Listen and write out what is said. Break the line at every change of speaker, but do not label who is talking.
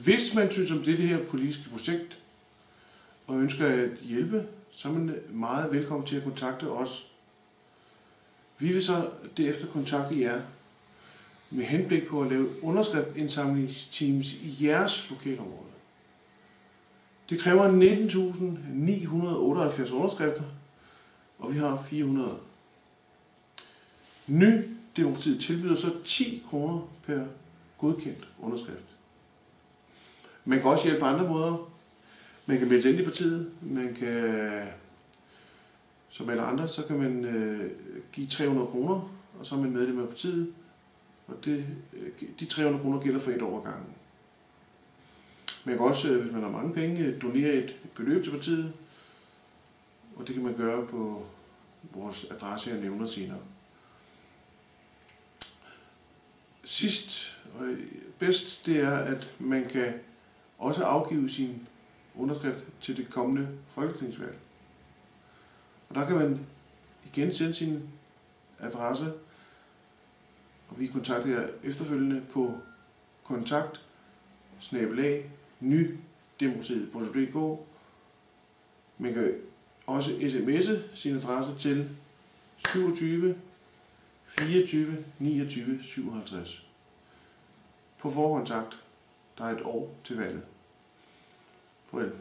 Hvis man synes om det her politiske projekt, og ønsker at hjælpe, så er man meget velkommen til at kontakte os. Vi vil så derefter kontakte jer med henblik på at lave underskriftindsamlingsteams i jeres lokalområde. Det kræver 19.978 underskrifter, og vi har 400. Nydemokratiet tilbyder så 10 kroner per godkendt underskrift. Man kan også hjælpe på andre måder. Man kan melde sig ind i partiet. Man kan, som alle andre, så kan man give 300 kroner, og så er man medlem af partiet. Og de 300 kroner gælder for 1 år ad gangen. Man kan også, hvis man har mange penge, donere et beløb til partiet. Og det kan man gøre på vores adresse, jeg nævner senere. Sidst og bedst, det er, at man kan også afgive sin underskrift til det kommende folketingsvalg. Og der kan man igen sende sin adresse, og vi kontakter jer efterfølgende på kontakt@nydemokratiet.dk. Man kan også sms'e sin adresse til 27 24 29 57. På forhånd sagt, der er 1 år til valget. Farvel.